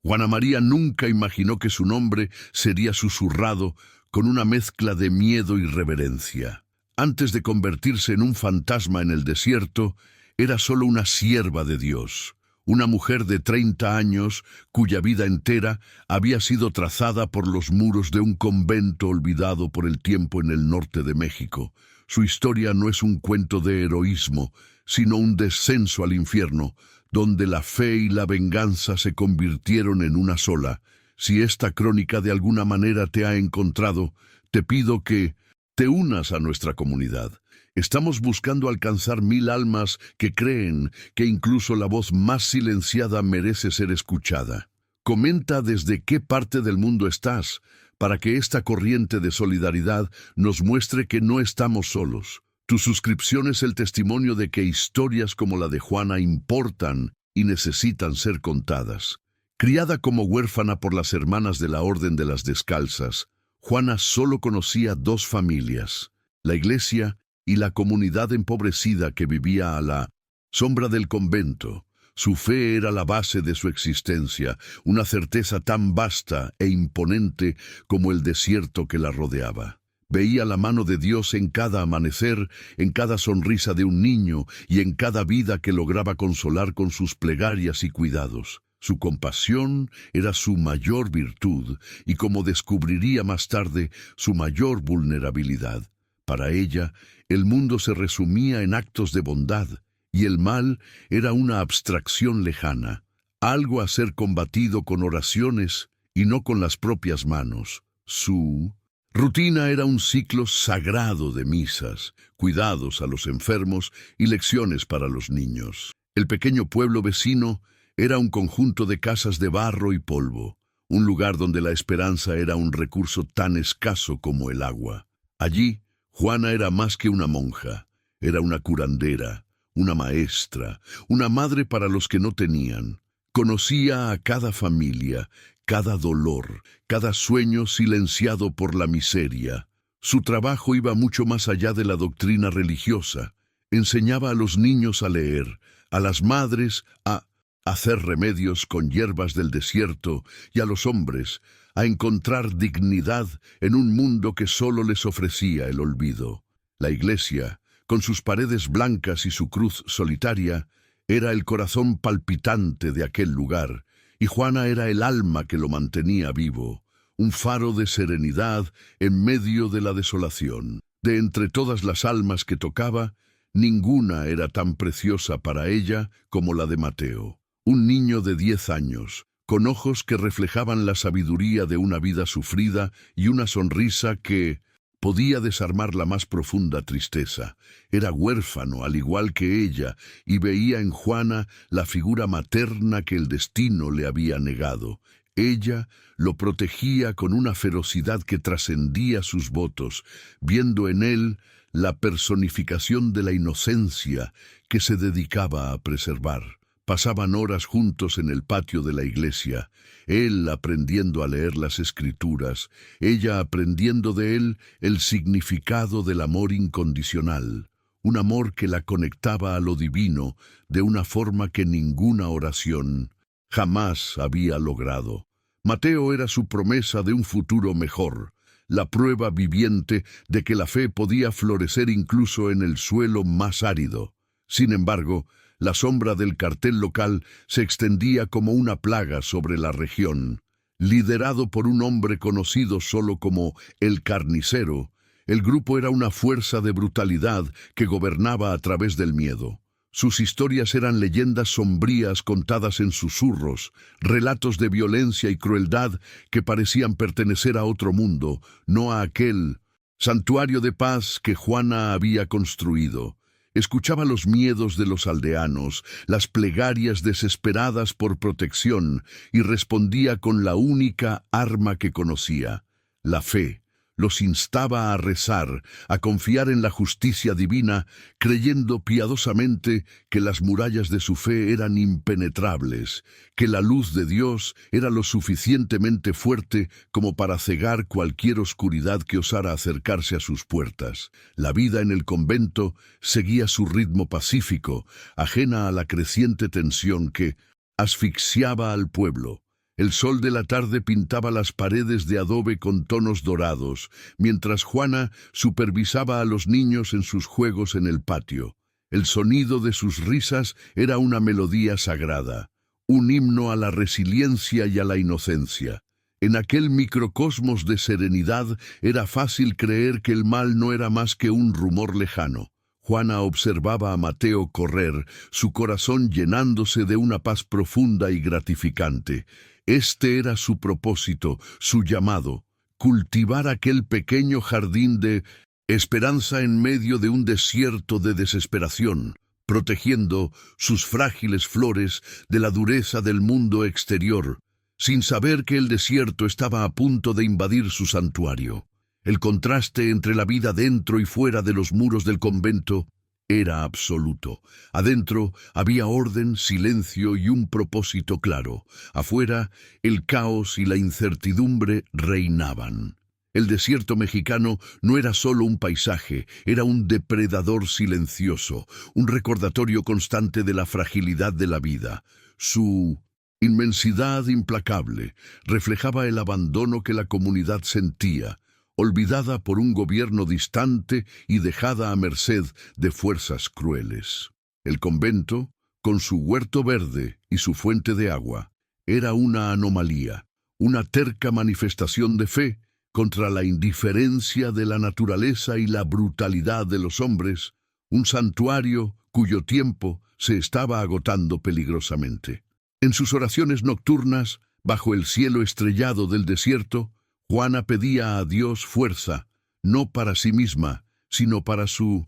Juana María nunca imaginó que su nombre sería susurrado con una mezcla de miedo y reverencia. Antes de convertirse en un fantasma en el desierto, era solo una sierva de Dios, una mujer de 30 años cuya vida entera había sido trazada por los muros de un convento olvidado por el tiempo en el norte de México. Su historia no es un cuento de heroísmo, sino un descenso al infierno, donde la fe y la venganza se convirtieron en una sola. Si esta crónica de alguna manera te ha encontrado, te pido que te unas a nuestra comunidad. Estamos buscando alcanzar 1000 almas que creen que incluso la voz más silenciada merece ser escuchada. Comenta desde qué parte del mundo estás, para que esta corriente de solidaridad nos muestre que no estamos solos. Tu suscripción es el testimonio de que historias como la de Juana importan y necesitan ser contadas. Criada como huérfana por las hermanas de la Orden de las Descalzas, Juana solo conocía 2 familias, la iglesia y la comunidad empobrecida que vivía a la sombra del convento. Su fe era la base de su existencia, una certeza tan vasta e imponente como el desierto que la rodeaba. Veía la mano de Dios en cada amanecer, en cada sonrisa de un niño y en cada vida que lograba consolar con sus plegarias y cuidados. Su compasión era su mayor virtud y, como descubriría más tarde, su mayor vulnerabilidad. Para ella, el mundo se resumía en actos de bondad, y el mal era una abstracción lejana, algo a ser combatido con oraciones y no con las propias manos. Su rutina era un ciclo sagrado de misas, cuidados a los enfermos y lecciones para los niños. El pequeño pueblo vecino era un conjunto de casas de barro y polvo, un lugar donde la esperanza era un recurso tan escaso como el agua. Allí, Juana era más que una monja, era una curandera, una maestra, una madre para los que no tenían. Conocía a cada familia, cada dolor, cada sueño silenciado por la miseria. Su trabajo iba mucho más allá de la doctrina religiosa. Enseñaba a los niños a leer, a las madres a hacer remedios con hierbas del desierto y a los hombres a encontrar dignidad en un mundo que solo les ofrecía el olvido. La iglesia, con sus paredes blancas y su cruz solitaria, era el corazón palpitante de aquel lugar, y Juana era el alma que lo mantenía vivo, un faro de serenidad en medio de la desolación. De entre todas las almas que tocaba, ninguna era tan preciosa para ella como la de Mateo, un niño de 10 años, con ojos que reflejaban la sabiduría de una vida sufrida y una sonrisa que podía desarmar la más profunda tristeza. Era huérfano, al igual que ella, y veía en Juana la figura materna que el destino le había negado. Ella lo protegía con una ferocidad que trascendía sus votos, viendo en él la personificación de la inocencia que se dedicaba a preservar. Pasaban horas juntos en el patio de la iglesia, él aprendiendo a leer las escrituras, ella aprendiendo de él el significado del amor incondicional, un amor que la conectaba a lo divino de una forma que ninguna oración jamás había logrado. Mateo era su promesa de un futuro mejor, la prueba viviente de que la fe podía florecer incluso en el suelo más árido. Sin embargo, la sombra del cartel local se extendía como una plaga sobre la región. Liderado por un hombre conocido solo como el Carnicero, el grupo era una fuerza de brutalidad que gobernaba a través del miedo. Sus historias eran leyendas sombrías contadas en susurros, relatos de violencia y crueldad que parecían pertenecer a otro mundo, no a aquel santuario de paz que Juana había construido. Escuchaba los miedos de los aldeanos, las plegarias desesperadas por protección, y respondía con la única arma que conocía, la fe. Los instaba a rezar, a confiar en la justicia divina, creyendo piadosamente que las murallas de su fe eran impenetrables, que la luz de Dios era lo suficientemente fuerte como para cegar cualquier oscuridad que osara acercarse a sus puertas. La vida en el convento seguía su ritmo pacífico, ajena a la creciente tensión que asfixiaba al pueblo. El sol de la tarde pintaba las paredes de adobe con tonos dorados, mientras Juana supervisaba a los niños en sus juegos en el patio. El sonido de sus risas era una melodía sagrada, un himno a la resiliencia y a la inocencia. En aquel microcosmos de serenidad era fácil creer que el mal no era más que un rumor lejano. Juana observaba a Mateo correr, su corazón llenándose de una paz profunda y gratificante. Este era su propósito, su llamado, cultivar aquel pequeño jardín de esperanza en medio de un desierto de desesperación, protegiendo sus frágiles flores de la dureza del mundo exterior, sin saber que el desierto estaba a punto de invadir su santuario. El contraste entre la vida dentro y fuera de los muros del convento era absoluto. Adentro había orden, silencio y un propósito claro. Afuera, el caos y la incertidumbre reinaban. El desierto mexicano no era solo un paisaje, era un depredador silencioso, un recordatorio constante de la fragilidad de la vida. Su inmensidad implacable reflejaba el abandono que la comunidad sentía, olvidada por un gobierno distante y dejada a merced de fuerzas crueles. El convento, con su huerto verde y su fuente de agua, era una anomalía, una terca manifestación de fe contra la indiferencia de la naturaleza y la brutalidad de los hombres, un santuario cuyo tiempo se estaba agotando peligrosamente. En sus oraciones nocturnas, bajo el cielo estrellado del desierto, Juana pedía a Dios fuerza, no para sí misma, sino para su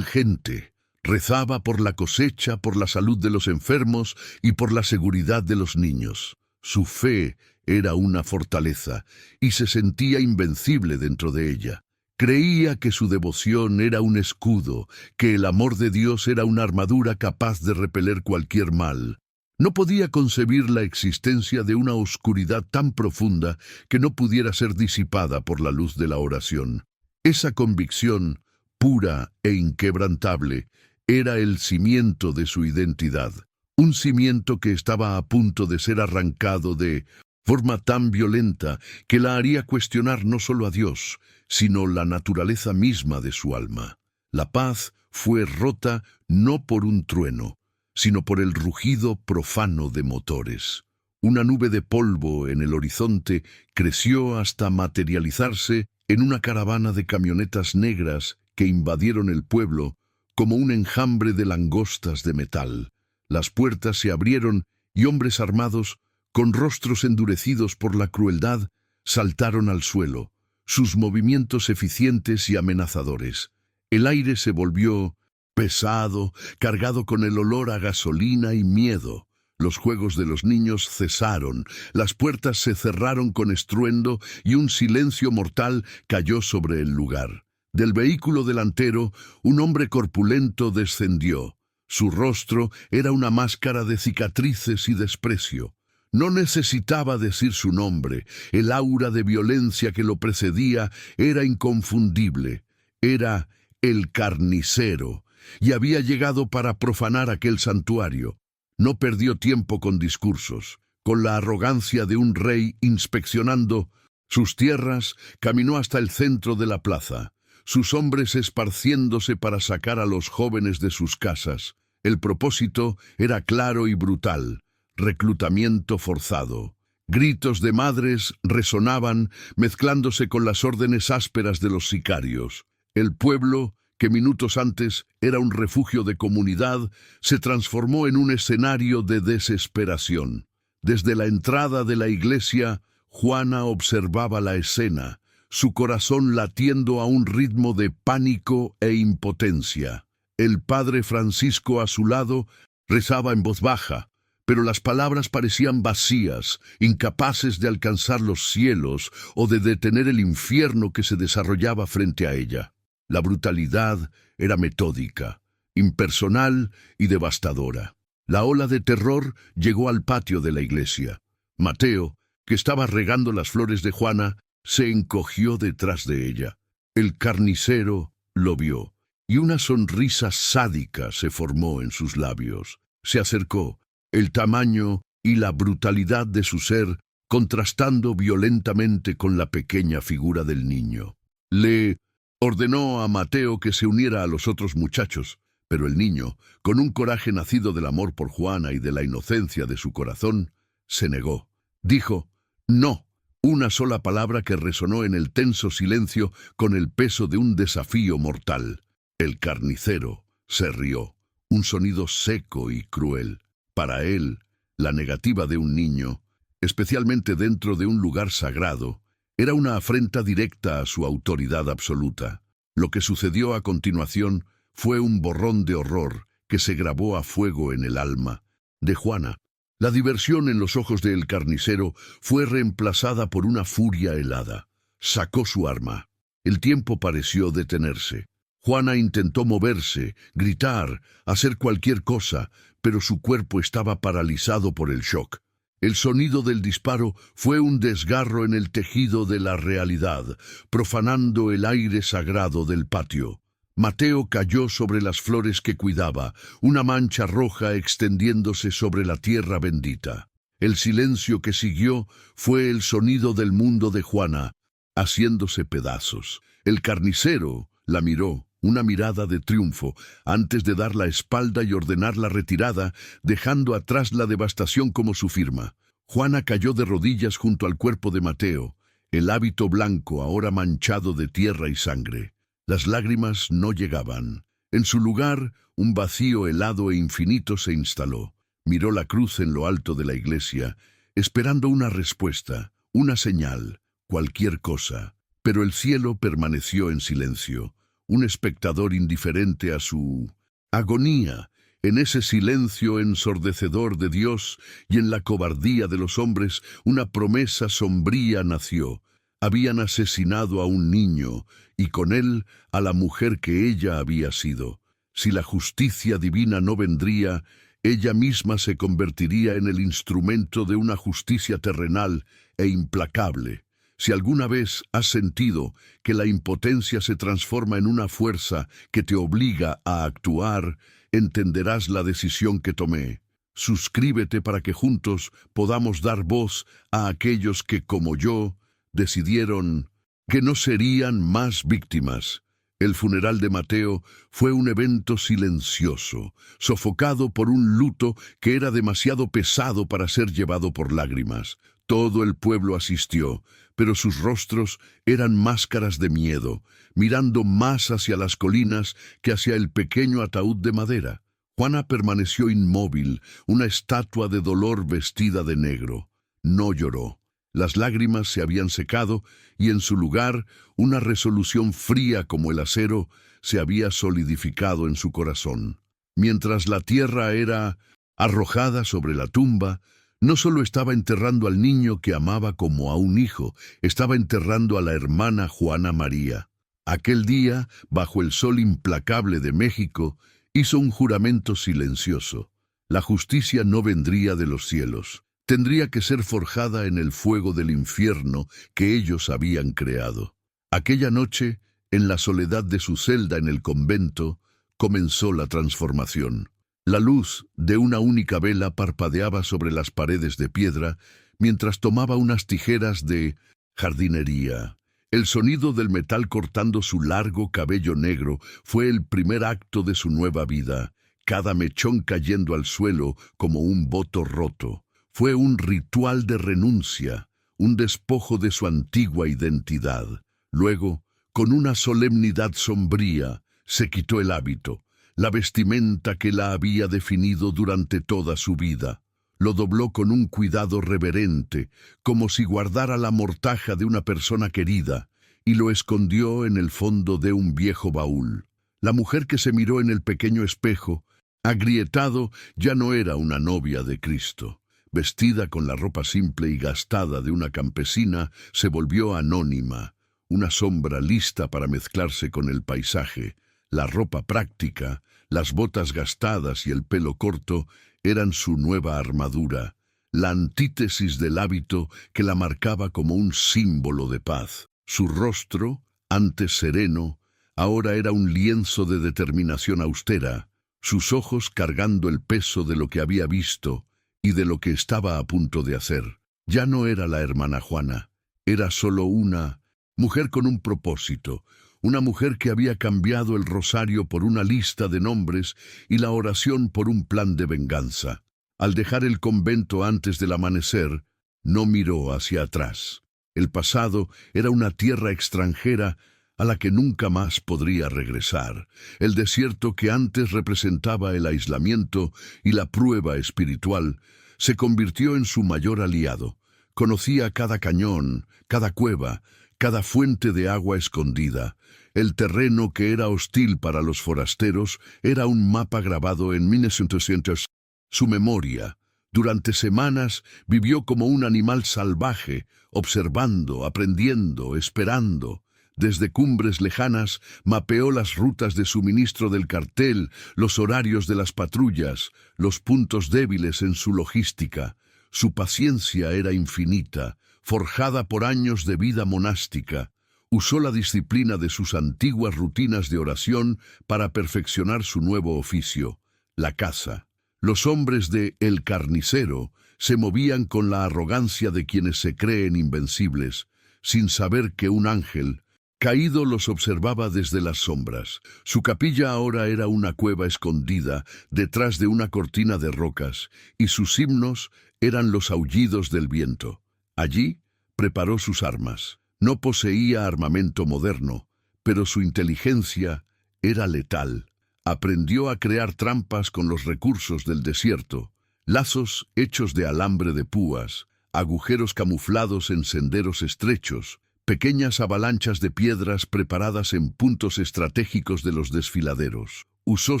gente. Rezaba por la cosecha, por la salud de los enfermos y por la seguridad de los niños. Su fe era una fortaleza y se sentía invencible dentro de ella. Creía que su devoción era un escudo, que el amor de Dios era una armadura capaz de repeler cualquier mal. No podía concebir la existencia de una oscuridad tan profunda que no pudiera ser disipada por la luz de la oración. Esa convicción, pura e inquebrantable, era el cimiento de su identidad, un cimiento que estaba a punto de ser arrancado de forma tan violenta que la haría cuestionar no solo a Dios, sino la naturaleza misma de su alma. La paz fue rota no por un trueno, sino por el rugido profano de motores. Una nube de polvo en el horizonte creció hasta materializarse en una caravana de camionetas negras que invadieron el pueblo como un enjambre de langostas de metal. Las puertas se abrieron y hombres armados, con rostros endurecidos por la crueldad, saltaron al suelo, sus movimientos eficientes y amenazadores. El aire se volvió pesado, cargado con el olor a gasolina y miedo. Los juegos de los niños cesaron, las puertas se cerraron con estruendo y un silencio mortal cayó sobre el lugar. Del vehículo delantero, un hombre corpulento descendió. Su rostro era una máscara de cicatrices y desprecio. No necesitaba decir su nombre, el aura de violencia que lo precedía era inconfundible. Era el carnicero, y había llegado para profanar aquel santuario. No perdió tiempo con discursos. Con la arrogancia de un rey inspeccionando sus tierras, caminó hasta el centro de la plaza, sus hombres esparciéndose para sacar a los jóvenes de sus casas. El propósito era claro y brutal: reclutamiento forzado. Gritos de madres resonaban, mezclándose con las órdenes ásperas de los sicarios. El pueblo, que minutos antes era un refugio de comunidad, se transformó en un escenario de desesperación. Desde la entrada de la iglesia, Juana observaba la escena, su corazón latiendo a un ritmo de pánico e impotencia. El padre Francisco a su lado rezaba en voz baja, pero las palabras parecían vacías, incapaces de alcanzar los cielos o de detener el infierno que se desarrollaba frente a ella. La brutalidad era metódica, impersonal y devastadora. La ola de terror llegó al patio de la iglesia. Mateo, que estaba regando las flores de Juana, se encogió detrás de ella. El carnicero lo vio, y una sonrisa sádica se formó en sus labios. Se acercó. El tamaño y la brutalidad de su ser contrastando violentamente con la pequeña figura del niño. Le ordenó a Mateo que se uniera a los otros muchachos, pero el niño, con un coraje nacido del amor por Juana y de la inocencia de su corazón, se negó. Dijo, «No», una sola palabra que resonó en el tenso silencio con el peso de un desafío mortal. El carnicero se rió, un sonido seco y cruel. Para él, la negativa de un niño, especialmente dentro de un lugar sagrado, era una afrenta directa a su autoridad absoluta. Lo que sucedió a continuación fue un borrón de horror que se grabó a fuego en el alma de Juana. La diversión en los ojos del carnicero fue reemplazada por una furia helada. Sacó su arma. El tiempo pareció detenerse. Juana intentó moverse, gritar, hacer cualquier cosa, pero su cuerpo estaba paralizado por el shock. El sonido del disparo fue un desgarro en el tejido de la realidad, profanando el aire sagrado del patio. Mateo cayó sobre las flores que cuidaba, una mancha roja extendiéndose sobre la tierra bendita. El silencio que siguió fue el sonido del mundo de Juana, haciéndose pedazos. El carnicero la miró, una mirada de triunfo, antes de dar la espalda y ordenar la retirada, dejando atrás la devastación como su firma. Juana cayó de rodillas junto al cuerpo de Mateo, el hábito blanco ahora manchado de tierra y sangre. Las lágrimas no llegaban. En su lugar, un vacío helado e infinito se instaló. Miró la cruz en lo alto de la iglesia, esperando una respuesta, una señal, cualquier cosa. Pero el cielo permaneció en silencio, un espectador indiferente a su agonía. En ese silencio ensordecedor de Dios y en la cobardía de los hombres, una promesa sombría nació. Habían asesinado a un niño, y con él a la mujer que ella había sido. Si la justicia divina no vendría, ella misma se convertiría en el instrumento de una justicia terrenal e implacable. Si alguna vez has sentido que la impotencia se transforma en una fuerza que te obliga a actuar, entenderás la decisión que tomé. Suscríbete para que juntos podamos dar voz a aquellos que, como yo, decidieron que no serían más víctimas. El funeral de Mateo fue un evento silencioso, sofocado por un luto que era demasiado pesado para ser llevado por lágrimas. Todo el pueblo asistió, pero sus rostros eran máscaras de miedo, mirando más hacia las colinas que hacia el pequeño ataúd de madera. Juana permaneció inmóvil, una estatua de dolor vestida de negro. No lloró. Las lágrimas se habían secado y en su lugar una resolución fría como el acero se había solidificado en su corazón. Mientras la tierra era arrojada sobre la tumba, no solo estaba enterrando al niño que amaba como a un hijo, estaba enterrando a la hermana Juana María. Aquel día, bajo el sol implacable de México, hizo un juramento silencioso. La justicia no vendría de los cielos. Tendría que ser forjada en el fuego del infierno que ellos habían creado. Aquella noche, en la soledad de su celda en el convento, comenzó la transformación. La luz de una única vela parpadeaba sobre las paredes de piedra mientras tomaba unas tijeras de jardinería. El sonido del metal cortando su largo cabello negro fue el primer acto de su nueva vida, cada mechón cayendo al suelo como un voto roto. Fue un ritual de renuncia, un despojo de su antigua identidad. Luego, con una solemnidad sombría, se quitó el hábito, la vestimenta que la había definido durante toda su vida. Lo dobló con un cuidado reverente, como si guardara la mortaja de una persona querida, y lo escondió en el fondo de un viejo baúl. La mujer que se miró en el pequeño espejo, agrietado, ya no era una novia de Cristo. Vestida con la ropa simple y gastada de una campesina, se volvió anónima, una sombra lista para mezclarse con el paisaje. La ropa práctica, las botas gastadas y el pelo corto eran su nueva armadura, la antítesis del hábito que la marcaba como un símbolo de paz. Su rostro, antes sereno, ahora era un lienzo de determinación austera, sus ojos cargando el peso de lo que había visto y de lo que estaba a punto de hacer. Ya no era la hermana Juana, era solo una mujer con un propósito, una mujer que había cambiado el rosario por una lista de nombres y la oración por un plan de venganza. Al dejar el convento antes del amanecer, no miró hacia atrás. El pasado era una tierra extranjera a la que nunca más podría regresar. El desierto que antes representaba el aislamiento y la prueba espiritual se convirtió en su mayor aliado. Conocía cada cañón, cada cueva, cada fuente de agua escondida. El terreno que era hostil para los forasteros era un mapa grabado en 1900. Su memoria, durante semanas, vivió como un animal salvaje, observando, aprendiendo, esperando. Desde cumbres lejanas, mapeó las rutas de suministro del cartel, los horarios de las patrullas, los puntos débiles en su logística. Su paciencia era infinita, forjada por años de vida monástica. Usó la disciplina de sus antiguas rutinas de oración para perfeccionar su nuevo oficio, la caza. Los hombres de El Carnicero se movían con la arrogancia de quienes se creen invencibles, sin saber que un ángel caído los observaba desde las sombras. Su capilla ahora era una cueva escondida detrás de una cortina de rocas, y sus himnos eran los aullidos del viento. Allí preparó sus armas. No poseía armamento moderno, pero su inteligencia era letal. Aprendió a crear trampas con los recursos del desierto, lazos hechos de alambre de púas, agujeros camuflados en senderos estrechos, pequeñas avalanchas de piedras preparadas en puntos estratégicos de los desfiladeros. Usó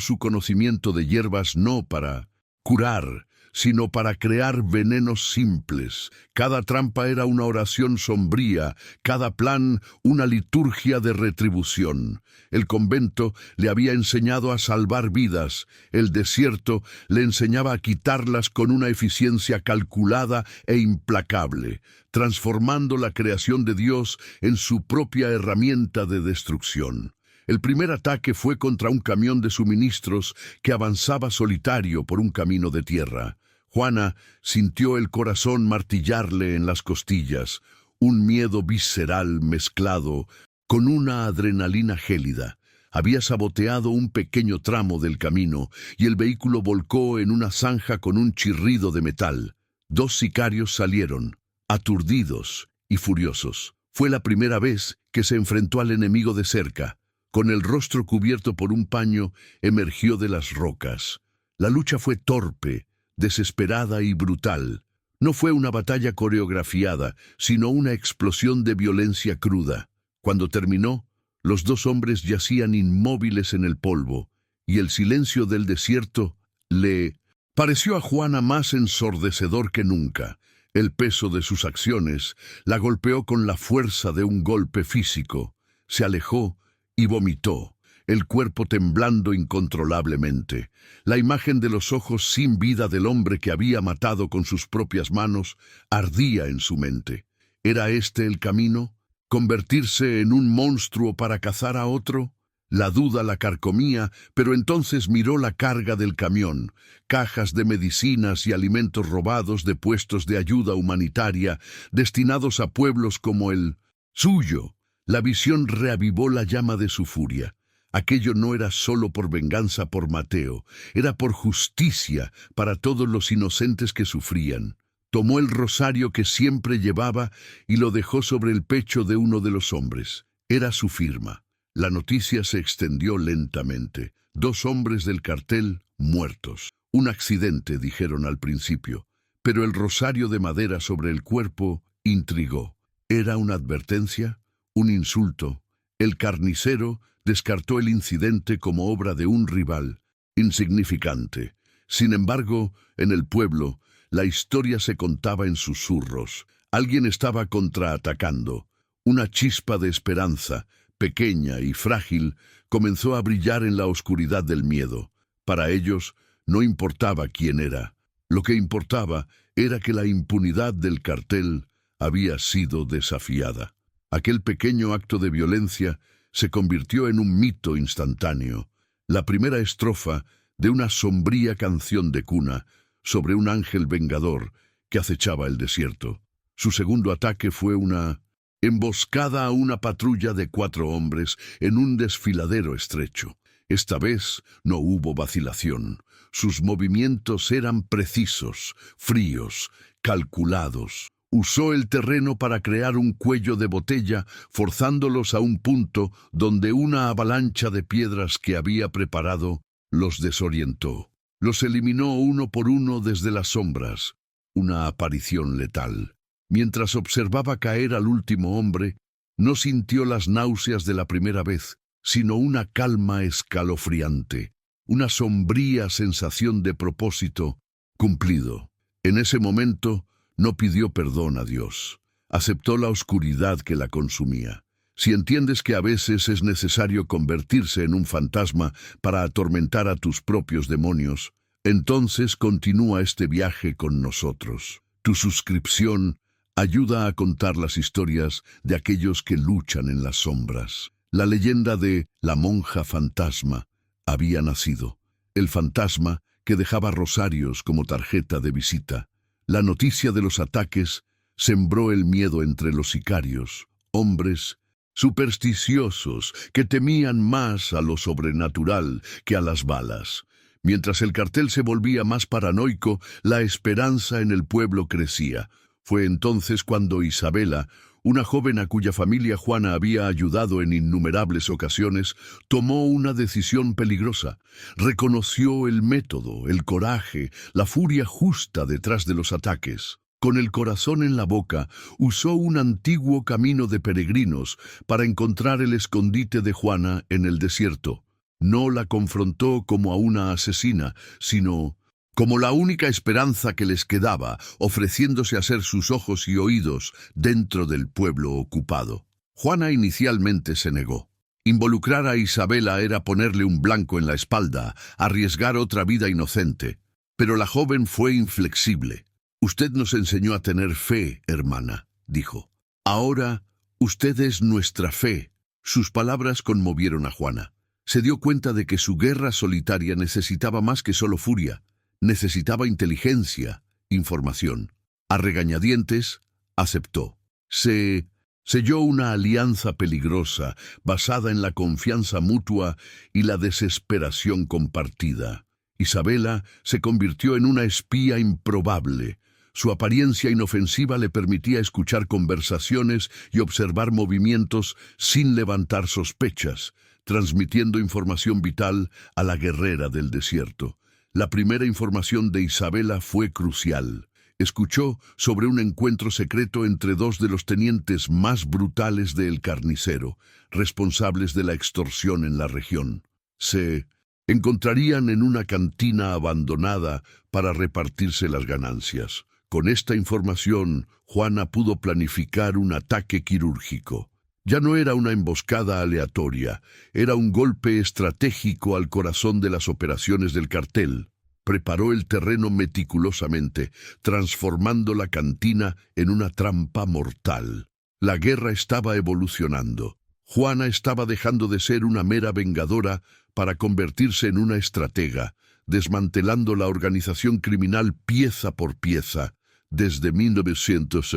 su conocimiento de hierbas no para curar, sino para crear venenos simples. Cada trampa era una oración sombría, cada plan una liturgia de retribución. El convento le había enseñado a salvar vidas, el desierto le enseñaba a quitarlas con una eficiencia calculada e implacable, transformando la creación de Dios en su propia herramienta de destrucción. El primer ataque fue contra un camión de suministros que avanzaba solitario por un camino de tierra. Juana sintió el corazón martillarle en las costillas, un miedo visceral mezclado con una adrenalina gélida. Había saboteado un pequeño tramo del camino y el vehículo volcó en una zanja con un chirrido de metal. 2 sicarios salieron, aturdidos y furiosos. Fue la primera vez que se enfrentó al enemigo de cerca. Con el rostro cubierto por un paño, emergió de las rocas. La lucha fue torpe, desesperada y brutal. No fue una batalla coreografiada, sino una explosión de violencia cruda. Cuando terminó, los 2 hombres yacían inmóviles en el polvo, y el silencio del desierto le pareció a Juana más ensordecedor que nunca. El peso de sus acciones la golpeó con la fuerza de un golpe físico. Se alejó y vomitó, el cuerpo temblando incontrolablemente. La imagen de los ojos sin vida del hombre que había matado con sus propias manos ardía en su mente. ¿Era este el camino? ¿Convertirse en un monstruo para cazar a otro? La duda la carcomía, pero entonces miró la carga del camión, cajas de medicinas y alimentos robados de puestos de ayuda humanitaria destinados a pueblos como el suyo. La visión reavivó la llama de su furia. Aquello no era solo por venganza por Mateo, era por justicia para todos los inocentes que sufrían. Tomó el rosario que siempre llevaba y lo dejó sobre el pecho de uno de los hombres. Era su firma. La noticia se extendió lentamente. 2 hombres del cartel muertos. Un accidente, dijeron al principio, pero el rosario de madera sobre el cuerpo intrigó. ¿Era una advertencia? ¿Un insulto? El carnicero descartó el incidente como obra de un rival, insignificante. Sin embargo, en el pueblo, la historia se contaba en susurros. Alguien estaba contraatacando. Una chispa de esperanza, pequeña y frágil, comenzó a brillar en la oscuridad del miedo. Para ellos, no importaba quién era. Lo que importaba era que la impunidad del cartel había sido desafiada. Aquel pequeño acto de violencia se convirtió en un mito instantáneo, la primera estrofa de una sombría canción de cuna sobre un ángel vengador que acechaba el desierto. Su segundo ataque fue una emboscada a una patrulla de 4 hombres en un desfiladero estrecho. Esta vez no hubo vacilación. Sus movimientos eran precisos, fríos, calculados. Usó el terreno para crear un cuello de botella, forzándolos a un punto donde una avalancha de piedras que había preparado los desorientó. Los eliminó uno por uno desde las sombras. Una aparición letal. Mientras observaba caer al último hombre, no sintió las náuseas de la primera vez, sino una calma escalofriante, una sombría sensación de propósito cumplido. En ese momento no pidió perdón a Dios. Aceptó la oscuridad que la consumía. Si entiendes que a veces es necesario convertirse en un fantasma para atormentar a tus propios demonios, entonces continúa este viaje con nosotros. Tu suscripción ayuda a contar las historias de aquellos que luchan en las sombras. La leyenda de la monja fantasma había nacido. El fantasma que dejaba rosarios como tarjeta de visita. La noticia de los ataques sembró el miedo entre los sicarios, hombres supersticiosos que temían más a lo sobrenatural que a las balas. Mientras el cartel se volvía más paranoico, la esperanza en el pueblo crecía. Fue entonces cuando Isabela, una joven a cuya familia Juana había ayudado en innumerables ocasiones, tomó una decisión peligrosa. Reconoció el método, el coraje, la furia justa detrás de los ataques. Con el corazón en la boca, usó un antiguo camino de peregrinos para encontrar el escondite de Juana en el desierto. No la confrontó como a una asesina, sino como la única esperanza que les quedaba, ofreciéndose a ser sus ojos y oídos dentro del pueblo ocupado. Juana inicialmente se negó. Involucrar a Isabela era ponerle un blanco en la espalda, arriesgar otra vida inocente. Pero la joven fue inflexible. «Usted nos enseñó a tener fe, hermana», dijo. «Ahora, usted es nuestra fe». Sus palabras conmovieron a Juana. Se dio cuenta de que su guerra solitaria necesitaba más que solo furia. Necesitaba inteligencia, información. A regañadientes, aceptó. Se selló una alianza peligrosa, basada en la confianza mutua y la desesperación compartida. Isabela se convirtió en una espía improbable. Su apariencia inofensiva le permitía escuchar conversaciones y observar movimientos sin levantar sospechas, transmitiendo información vital a la guerrera del desierto. La primera información de Isabela fue crucial. Escuchó sobre un encuentro secreto entre 2 de los tenientes más brutales de El Carnicero, responsables de la extorsión en la región. Se encontrarían en una cantina abandonada para repartirse las ganancias. Con esta información, Juana pudo planificar un ataque quirúrgico. Ya no era una emboscada aleatoria, era un golpe estratégico al corazón de las operaciones del cartel. Preparó el terreno meticulosamente, transformando la cantina en una trampa mortal. La guerra estaba evolucionando. Juana estaba dejando de ser una mera vengadora para convertirse en una estratega, desmantelando la organización criminal pieza por pieza, desde 1900,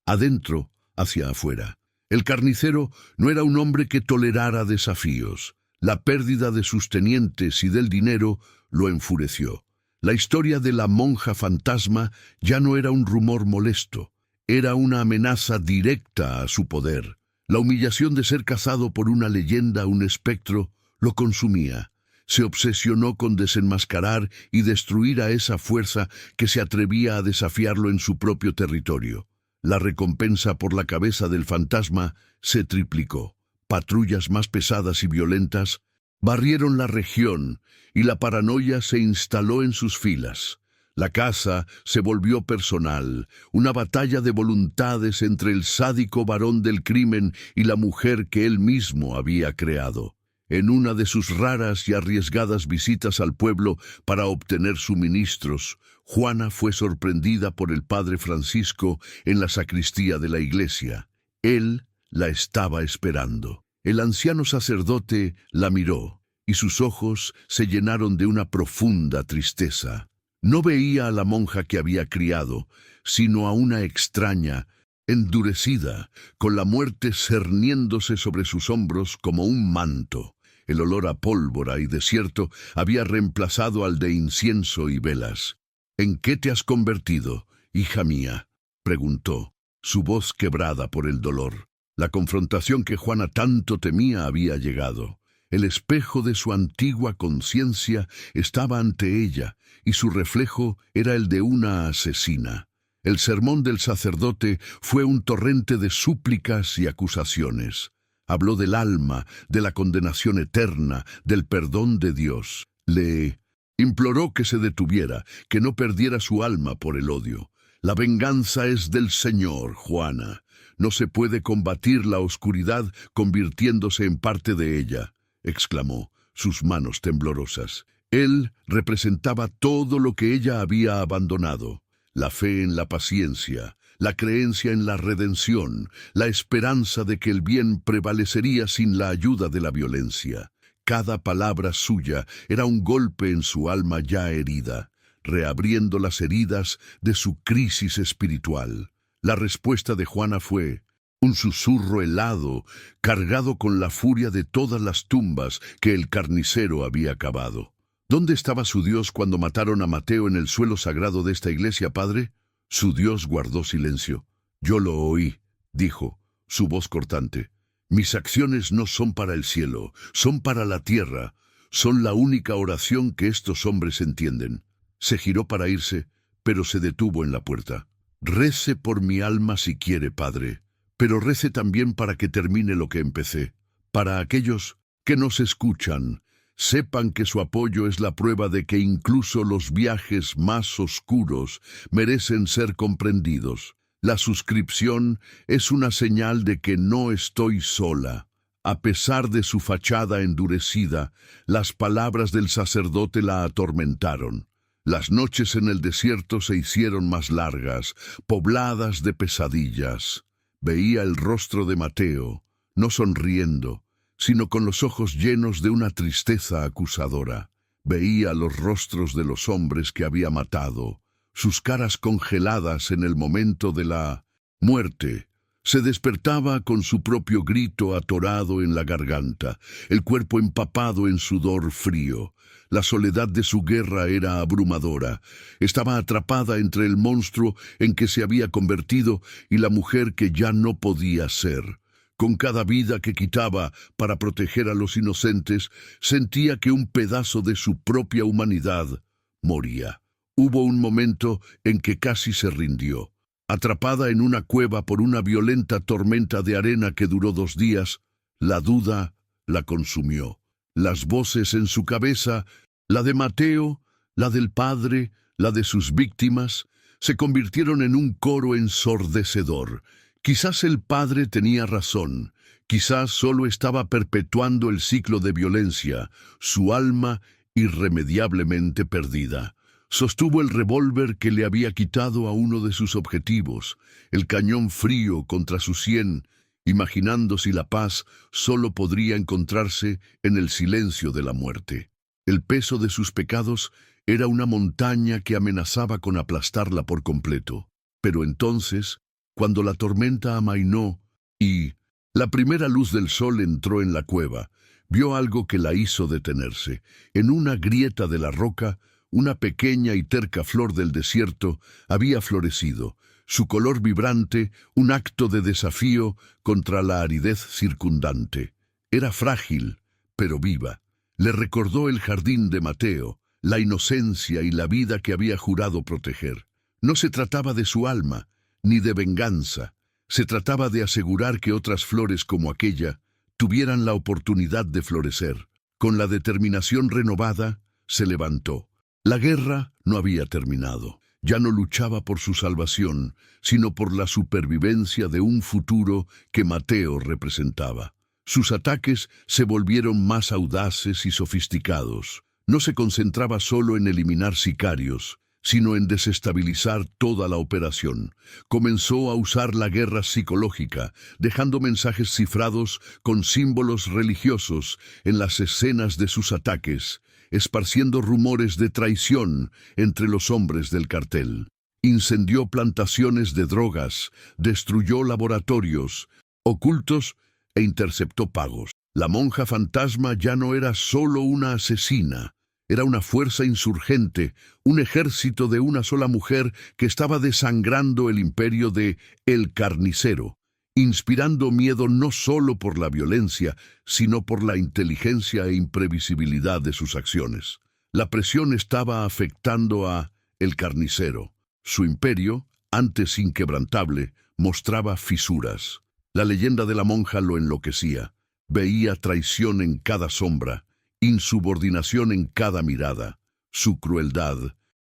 adentro hacia afuera. El carnicero no era un hombre que tolerara desafíos. La pérdida de sus tenientes y del dinero lo enfureció. La historia de la monja fantasma ya no era un rumor molesto, era una amenaza directa a su poder. La humillación de ser cazado por una leyenda, un espectro, lo consumía. Se obsesionó con desenmascarar y destruir a esa fuerza que se atrevía a desafiarlo en su propio territorio. La recompensa por la cabeza del fantasma se triplicó. Patrullas más pesadas y violentas barrieron la región y la paranoia se instaló en sus filas. La caza se volvió personal, una batalla de voluntades entre el sádico varón del crimen y la mujer que él mismo había creado. En una de sus raras y arriesgadas visitas al pueblo para obtener suministros, Juana fue sorprendida por el padre Francisco en la sacristía de la iglesia. Él la estaba esperando. El anciano sacerdote la miró, y sus ojos se llenaron de una profunda tristeza. No veía a la monja que había criado, sino a una extraña, endurecida, con la muerte cerniéndose sobre sus hombros como un manto. El olor a pólvora y desierto había reemplazado al de incienso y velas. —¿En qué te has convertido, hija mía? —preguntó, su voz quebrada por el dolor. La confrontación que Juana tanto temía había llegado. El espejo de su antigua conciencia estaba ante ella, y su reflejo era el de una asesina. El sermón del sacerdote fue un torrente de súplicas y acusaciones. Habló del alma, de la condenación eterna, del perdón de Dios. Le imploró que se detuviera, que no perdiera su alma por el odio. La venganza es del Señor, Juana. No se puede combatir la oscuridad convirtiéndose en parte de ella, exclamó, sus manos temblorosas. Él representaba todo lo que ella había abandonado: la fe en la paciencia, la creencia en la redención, la esperanza de que el bien prevalecería sin la ayuda de la violencia. Cada palabra suya era un golpe en su alma ya herida, reabriendo las heridas de su crisis espiritual. La respuesta de Juana fue un susurro helado, cargado con la furia de todas las tumbas que el carnicero había cavado. ¿Dónde estaba su Dios cuando mataron a Mateo en el suelo sagrado de esta iglesia, padre? Su Dios guardó silencio. Yo lo oí, dijo, su voz cortante. Mis acciones no son para el cielo, son para la tierra. Son la única oración que estos hombres entienden. Se giró para irse, pero se detuvo en la puerta. Rece por mi alma si quiere, padre, pero rece también para que termine lo que empecé. Para aquellos que nos escuchan, sepan que su apoyo es la prueba de que incluso los viajes más oscuros merecen ser comprendidos. La suscripción es una señal de que no estoy sola. A pesar de su fachada endurecida, las palabras del sacerdote la atormentaron. Las noches en el desierto se hicieron más largas, pobladas de pesadillas. Veía el rostro de Mateo, no sonriendo, sino con los ojos llenos de una tristeza acusadora. Veía los rostros de los hombres que había matado, sus caras congeladas en el momento de la muerte. Se despertaba con su propio grito atorado en la garganta, el cuerpo empapado en sudor frío. La soledad de su guerra era abrumadora. Estaba atrapada entre el monstruo en que se había convertido y la mujer que ya no podía ser. Con cada vida que quitaba para proteger a los inocentes, sentía que un pedazo de su propia humanidad moría. Hubo un momento en que casi se rindió. Atrapada en una cueva por una violenta tormenta de arena que duró 2 días, la duda la consumió. Las voces en su cabeza, la de Mateo, la del padre, la de sus víctimas, se convirtieron en un coro ensordecedor. Quizás el padre tenía razón, quizás solo estaba perpetuando el ciclo de violencia, su alma irremediablemente perdida. Sostuvo el revólver que le había quitado a uno de sus objetivos, el cañón frío contra su sien, imaginando si la paz solo podría encontrarse en el silencio de la muerte. El peso de sus pecados era una montaña que amenazaba con aplastarla por completo. Pero entonces, cuando la tormenta amainó y la primera luz del sol entró en la cueva, vio algo que la hizo detenerse. En una grieta de la roca, una pequeña y terca flor del desierto había florecido, su color vibrante, un acto de desafío contra la aridez circundante. Era frágil, pero viva. Le recordó el jardín de Mateo, la inocencia y la vida que había jurado proteger. No se trataba de su alma, ni de venganza. Se trataba de asegurar que otras flores como aquella tuvieran la oportunidad de florecer. Con la determinación renovada, se levantó. La guerra no había terminado. Ya no luchaba por su salvación, sino por la supervivencia de un futuro que Mateo representaba. Sus ataques se volvieron más audaces y sofisticados. No se concentraba solo en eliminar sicarios, sino en desestabilizar toda la operación. Comenzó a usar la guerra psicológica, dejando mensajes cifrados con símbolos religiosos en las escenas de sus ataques, esparciendo rumores de traición entre los hombres del cartel. incendió plantaciones de drogas, destruyó laboratorios ocultos e interceptó pagos. La monja fantasma ya no era solo una asesina, era una fuerza insurgente, un ejército de una sola mujer que estaba desangrando el imperio de El Carnicero, inspirando miedo no solo por la violencia, sino por la inteligencia e imprevisibilidad de sus acciones. La presión estaba afectando a El Carnicero. Su imperio, antes inquebrantable, mostraba fisuras. La leyenda de la monja lo enloquecía. Veía traición en cada sombra, insubordinación en cada mirada. Su crueldad,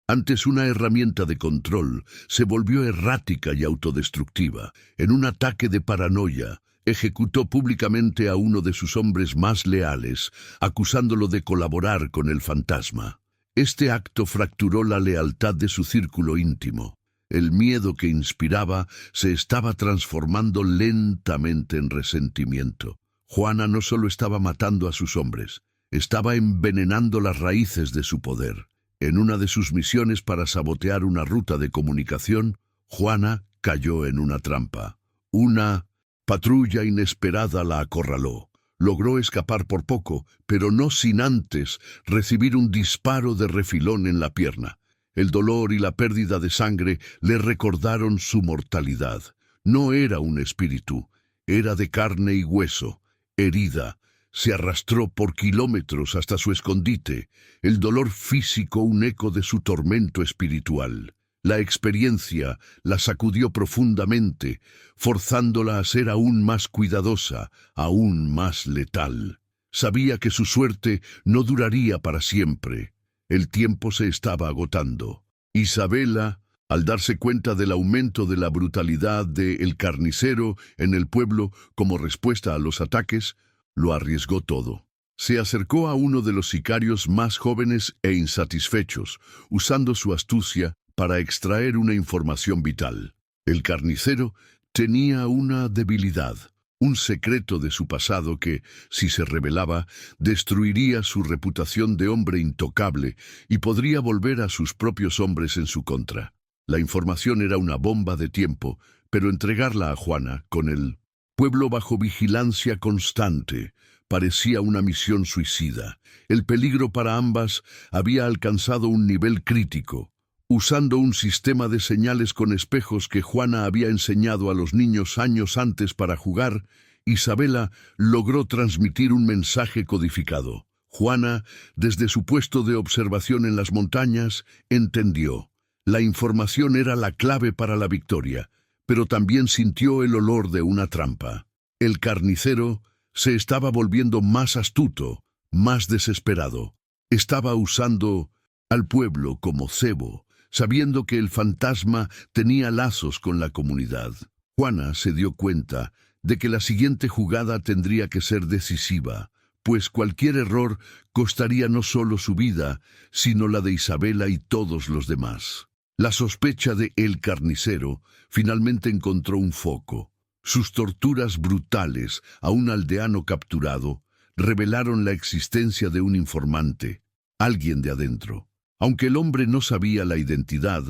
antes una herramienta de control, se volvió errática y autodestructiva. En un ataque de paranoia, ejecutó públicamente a uno de sus hombres más leales, acusándolo de colaborar con el fantasma. Este acto fracturó la lealtad de su círculo íntimo. El miedo que inspiraba se estaba transformando lentamente en resentimiento. Juana no solo estaba matando a sus hombres, estaba envenenando las raíces de su poder. En una de sus misiones para sabotear una ruta de comunicación, Juana cayó en una trampa. Una patrulla inesperada la acorraló. Logró escapar por poco, pero no sin antes recibir un disparo de refilón en la pierna. El dolor y la pérdida de sangre le recordaron su mortalidad. No era un espíritu, era de carne y hueso. Herida, se arrastró por kilómetros hasta su escondite, el dolor físico un eco de su tormento espiritual. La experiencia la sacudió profundamente, forzándola a ser aún más cuidadosa, aún más letal. Sabía que su suerte no duraría para siempre. El tiempo se estaba agotando. Isabela, al darse cuenta del aumento de la brutalidad de El Carnicero en el pueblo como respuesta a los ataques, lo arriesgó todo. Se acercó a uno de los sicarios más jóvenes e insatisfechos, usando su astucia para extraer una información vital. El Carnicero tenía una debilidad, un secreto de su pasado que, si se revelaba, destruiría su reputación de hombre intocable y podría volver a sus propios hombres en su contra. La información era una bomba de tiempo, pero entregarla a Juana, con el pueblo bajo vigilancia constante, parecía una misión suicida. El peligro para ambas había alcanzado un nivel crítico. Usando un sistema de señales con espejos que Juana había enseñado a los niños años antes para jugar, Isabela logró transmitir un mensaje codificado. Juana, desde su puesto de observación en las montañas, entendió. La información era la clave para la victoria, pero también sintió el olor de una trampa. El Carnicero se estaba volviendo más astuto, más desesperado. Estaba usando al pueblo como cebo, sabiendo que el fantasma tenía lazos con la comunidad. Juana se dio cuenta de que la siguiente jugada tendría que ser decisiva, pues cualquier error costaría no solo su vida, sino la de Isabela y todos los demás. La sospecha de El Carnicero finalmente encontró un foco. Sus torturas brutales a un aldeano capturado revelaron la existencia de un informante, alguien de adentro. Aunque el hombre no sabía la identidad,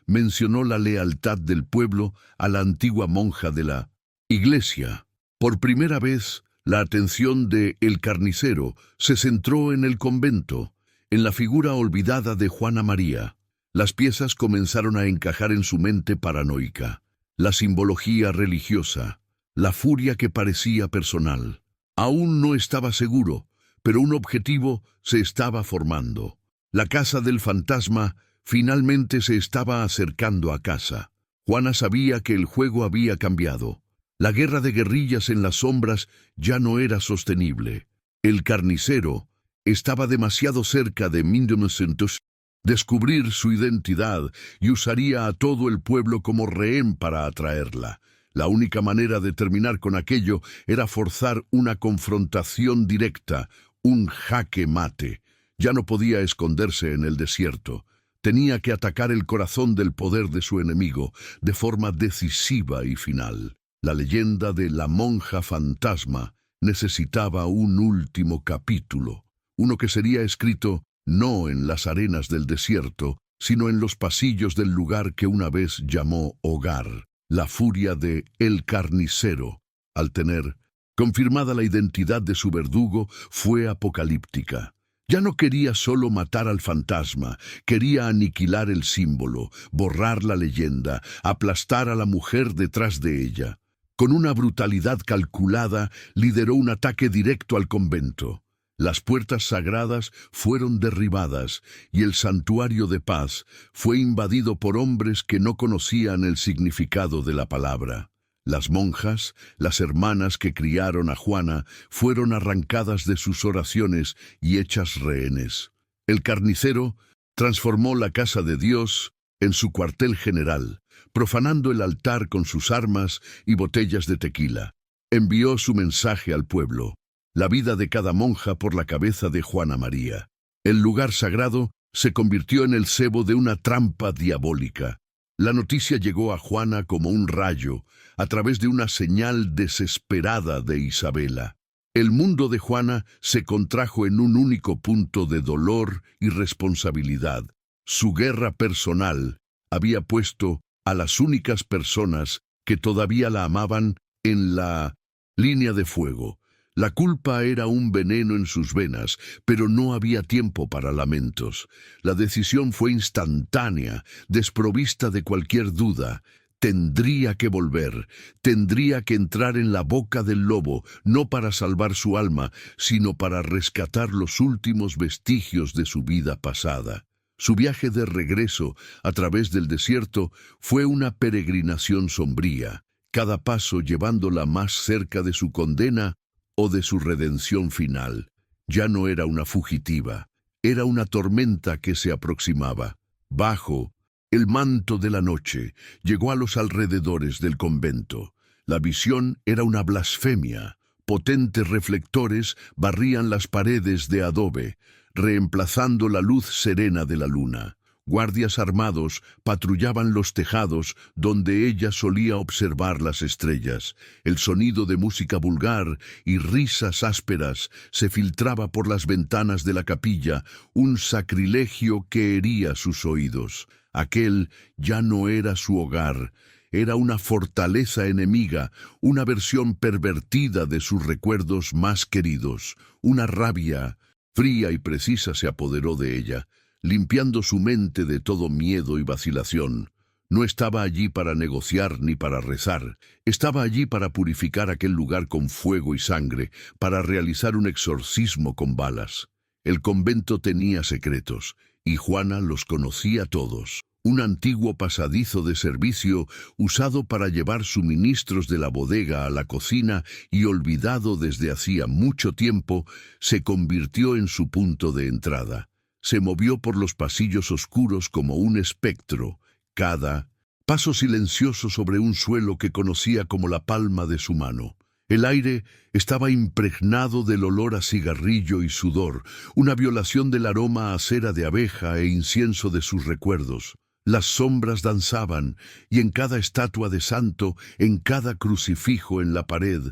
mencionó la lealtad del pueblo a la antigua monja de la iglesia. Por primera vez, la atención de El Carnicero se centró en el convento, en la figura olvidada de Juana María. Las piezas comenzaron a encajar en su mente paranoica. La simbología religiosa, la furia que parecía personal. Aún no estaba seguro, pero un objetivo se estaba formando. La casa del fantasma finalmente se estaba acercando a casa. Juana sabía que el juego había cambiado. La guerra de guerrillas en las sombras ya no era sostenible. El Carnicero estaba demasiado cerca de Mindemsentos. Descubrir su identidad y usaría a todo el pueblo como rehén para atraerla. La única manera de terminar con aquello era forzar una confrontación directa, un jaque mate. Ya no podía esconderse en el desierto. Tenía que atacar el corazón del poder de su enemigo de forma decisiva y final. La leyenda de la monja fantasma necesitaba un último capítulo, uno que sería escrito no en las arenas del desierto, sino en los pasillos del lugar que una vez llamó hogar. La furia de El Carnicero, al tener confirmada la identidad de su verdugo, fue apocalíptica. Ya no quería solo matar al fantasma, quería aniquilar el símbolo, borrar la leyenda, aplastar a la mujer detrás de ella. Con una brutalidad calculada, lideró un ataque directo al convento. Las puertas sagradas fueron derribadas y el santuario de paz fue invadido por hombres que no conocían el significado de la palabra. Las monjas, las hermanas que criaron a Juana, fueron arrancadas de sus oraciones y hechas rehenes. El carnicero transformó la casa de Dios en su cuartel general, profanando el altar con sus armas y botellas de tequila. Envió su mensaje al pueblo: la vida de cada monja por la cabeza de Juana María. El lugar sagrado se convirtió en el cebo de una trampa diabólica. La noticia llegó a Juana como un rayo, a través de una señal desesperada de Isabela. El mundo de Juana se contrajo en un único punto de dolor y responsabilidad. Su guerra personal había puesto a las únicas personas que todavía la amaban en la línea de fuego. La culpa era un veneno en sus venas, pero no había tiempo para lamentos. La decisión fue instantánea, desprovista de cualquier duda. Tendría que volver, tendría que entrar en la boca del lobo, no para salvar su alma, sino para rescatar los últimos vestigios de su vida pasada. Su viaje de regreso a través del desierto fue una peregrinación sombría, cada paso llevándola más cerca de su condena o de su redención final. Ya no era una fugitiva, era una tormenta que se aproximaba. Bajo el manto de la noche, llegó a los alrededores del convento. La visión era una blasfemia. Potentes reflectores barrían las paredes de adobe, reemplazando la luz serena de la luna. Guardias armados patrullaban los tejados donde ella solía observar las estrellas. El sonido de música vulgar y risas ásperas se filtraba por las ventanas de la capilla, un sacrilegio que hería sus oídos. Aquel ya no era su hogar, era una fortaleza enemiga, una versión pervertida de sus recuerdos más queridos. Una rabia fría y precisa se apoderó de ella, limpiando su mente de todo miedo y vacilación. No estaba allí para negociar ni para rezar, estaba allí para purificar aquel lugar con fuego y sangre, para realizar un exorcismo con balas. El convento tenía secretos, y Juana los conocía todos. Un antiguo pasadizo de servicio usado para llevar suministros de la bodega a la cocina y olvidado desde hacía mucho tiempo, se convirtió en su punto de entrada. Se movió por los pasillos oscuros como un espectro, cada paso silencioso sobre un suelo que conocía como la palma de su mano. El aire estaba impregnado del olor a cigarrillo y sudor, una violación del aroma a cera de abeja e incienso de sus recuerdos. Las sombras danzaban, y en cada estatua de santo, en cada crucifijo en la pared,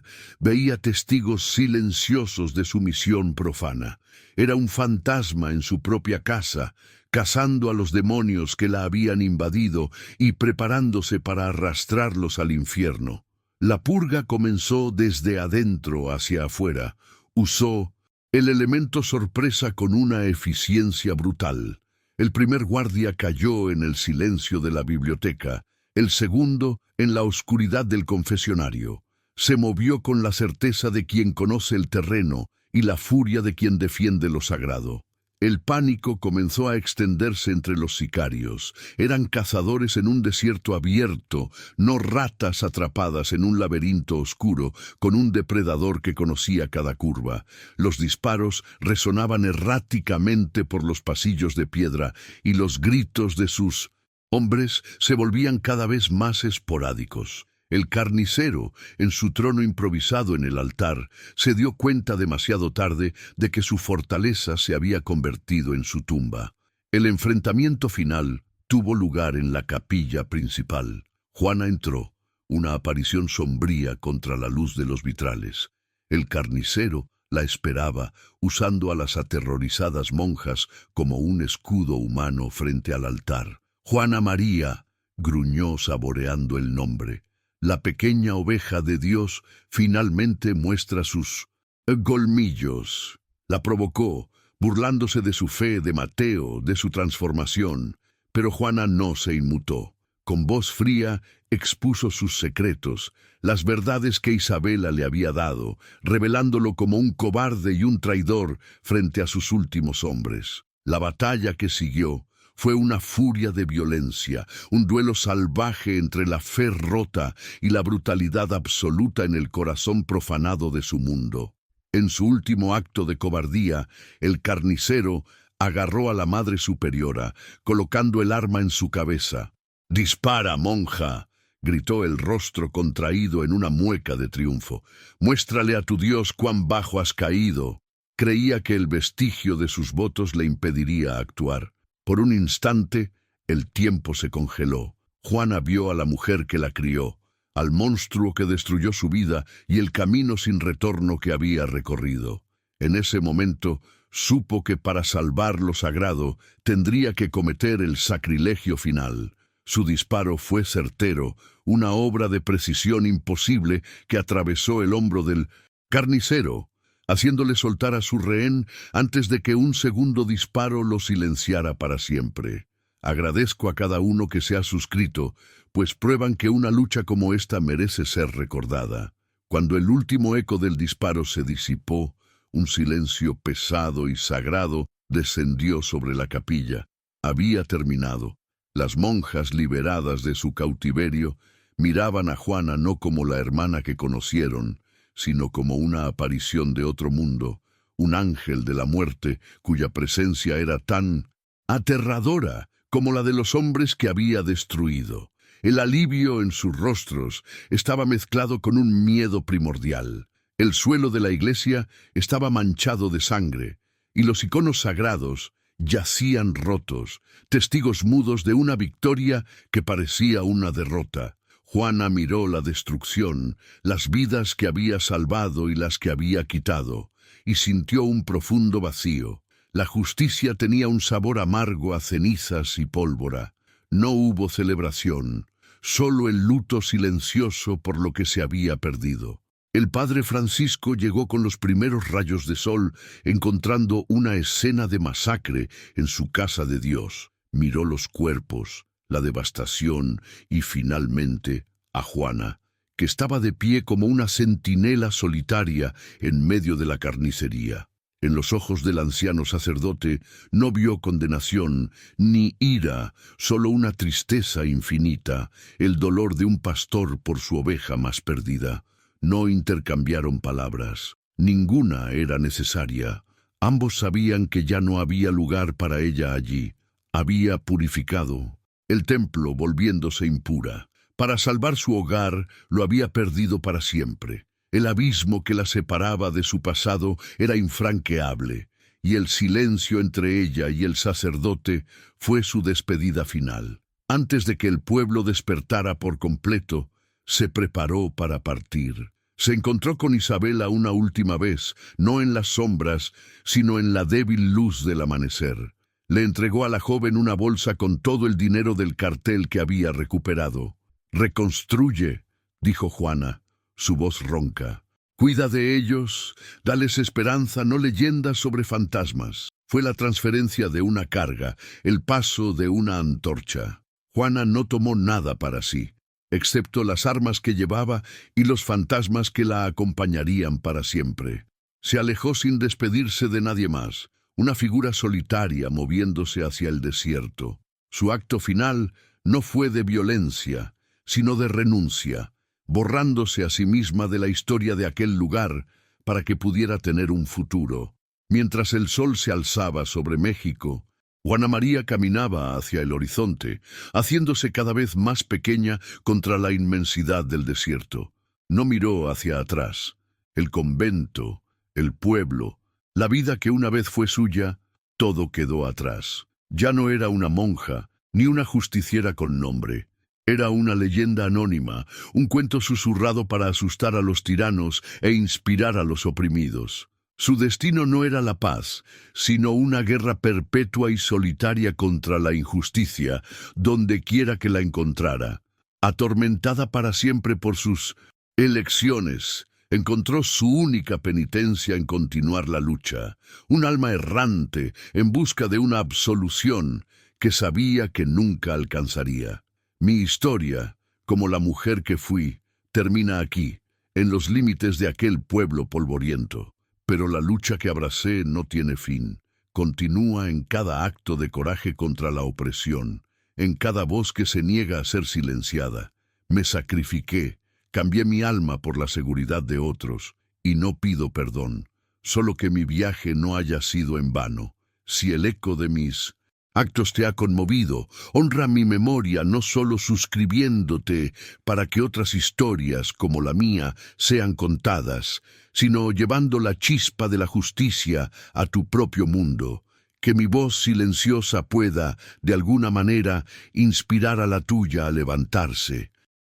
veía testigos silenciosos de su misión profana. Era un fantasma en su propia casa, cazando a los demonios que la habían invadido y preparándose para arrastrarlos al infierno. La purga comenzó desde adentro hacia afuera. Usó el elemento sorpresa con una eficiencia brutal. El primer guardia cayó en el silencio de la biblioteca, el segundo en la oscuridad del confesionario. Se movió con la certeza de quien conoce el terreno y la furia de quien defiende lo sagrado. El pánico comenzó a extenderse entre los sicarios. Eran cazadores en un desierto abierto, no ratas atrapadas en un laberinto oscuro con un depredador que conocía cada curva. Los disparos resonaban erráticamente por los pasillos de piedra y los gritos de sus hombres se volvían cada vez más esporádicos. El carnicero, en su trono improvisado en el altar, se dio cuenta demasiado tarde de que su fortaleza se había convertido en su tumba. El enfrentamiento final tuvo lugar en la capilla principal. Juana entró, una aparición sombría contra la luz de los vitrales. El carnicero la esperaba, usando a las aterrorizadas monjas como un escudo humano frente al altar. «Juana María», gruñó saboreando el nombre. «La pequeña oveja de Dios finalmente muestra sus colmillos». La provocó, burlándose de su fe, de Mateo, de su transformación. Pero Juana no se inmutó. Con voz fría expuso sus secretos, las verdades que Isabela le había dado, revelándolo como un cobarde y un traidor frente a sus últimos hombres. La batalla que siguió fue una furia de violencia, un duelo salvaje entre la fe rota y la brutalidad absoluta en el corazón profanado de su mundo. En su último acto de cobardía, el carnicero agarró a la Madre Superiora, colocando el arma en su cabeza. «Dispara, monja», gritó el rostro contraído en una mueca de triunfo. «Muéstrale a tu Dios cuán bajo has caído». Creía que el vestigio de sus votos le impediría actuar. Por un instante, el tiempo se congeló. Juana vio a la mujer que la crió, al monstruo que destruyó su vida y el camino sin retorno que había recorrido. En ese momento, supo que para salvar lo sagrado tendría que cometer el sacrilegio final. Su disparo fue certero, una obra de precisión imposible que atravesó el hombro del carnicero, haciéndole soltar a su rehén antes de que un segundo disparo lo silenciara para siempre. Agradezco a cada uno que se ha suscrito, pues prueban que una lucha como esta merece ser recordada. Cuando el último eco del disparo se disipó, un silencio pesado y sagrado descendió sobre la capilla. Había terminado. Las monjas, liberadas de su cautiverio, miraban a Juana no como la hermana que conocieron, sino como una aparición de otro mundo, un ángel de la muerte cuya presencia era tan aterradora como la de los hombres que había destruido. El alivio en sus rostros estaba mezclado con un miedo primordial. El suelo de la iglesia estaba manchado de sangre, y los iconos sagrados yacían rotos, testigos mudos de una victoria que parecía una derrota. Juana miró la destrucción, las vidas que había salvado y las que había quitado, y sintió un profundo vacío. La justicia tenía un sabor amargo a cenizas y pólvora. No hubo celebración, solo el luto silencioso por lo que se había perdido. El padre Francisco llegó con los primeros rayos de sol, encontrando una escena de masacre en su casa de Dios. Miró los cuerpos, la devastación y finalmente a Juana, que estaba de pie como una centinela solitaria en medio de la carnicería. En los ojos del anciano sacerdote no vio condenación ni ira, solo una tristeza infinita, el dolor de un pastor por su oveja más perdida. No intercambiaron palabras. Ninguna era necesaria. Ambos sabían que ya no había lugar para ella allí. Había purificado el templo volviéndose impura. Para salvar su hogar lo había perdido para siempre. El abismo que la separaba de su pasado era infranqueable, y el silencio entre ella y el sacerdote fue su despedida final. Antes de que el pueblo despertara por completo, se preparó para partir. Se encontró con Isabela una última vez, no en las sombras, sino en la débil luz del amanecer. Le entregó a la joven una bolsa con todo el dinero del cartel que había recuperado. «Reconstruye», dijo Juana, su voz ronca. «Cuida de ellos, dales esperanza, no leyendas sobre fantasmas». Fue la transferencia de una carga, el paso de una antorcha. Juana no tomó nada para sí, excepto las armas que llevaba y los fantasmas que la acompañarían para siempre. Se alejó sin despedirse de nadie más, una figura solitaria moviéndose hacia el desierto. Su acto final no fue de violencia, sino de renuncia, borrándose a sí misma de la historia de aquel lugar para que pudiera tener un futuro. Mientras el sol se alzaba sobre México, Juana María caminaba hacia el horizonte, haciéndose cada vez más pequeña contra la inmensidad del desierto. No miró hacia atrás. El convento, el pueblo, la vida que una vez fue suya, todo quedó atrás. Ya no era una monja, ni una justiciera con nombre. Era una leyenda anónima, un cuento susurrado para asustar a los tiranos e inspirar a los oprimidos. Su destino no era la paz, sino una guerra perpetua y solitaria contra la injusticia, donde quiera que la encontrara. Atormentada para siempre por sus elecciones, encontró su única penitencia en continuar la lucha, un alma errante en busca de una absolución que sabía que nunca alcanzaría. Mi historia, como la mujer que fui, termina aquí, en los límites de aquel pueblo polvoriento. Pero la lucha que abracé no tiene fin. Continúa en cada acto de coraje contra la opresión, en cada voz que se niega a ser silenciada. Me sacrifiqué, cambié mi alma por la seguridad de otros, y no pido perdón, solo que mi viaje no haya sido en vano. Si el eco de mis actos te ha conmovido, honra mi memoria no solo suscribiéndote para que otras historias como la mía sean contadas, sino llevando la chispa de la justicia a tu propio mundo. Que mi voz silenciosa pueda, de alguna manera, inspirar a la tuya a levantarse.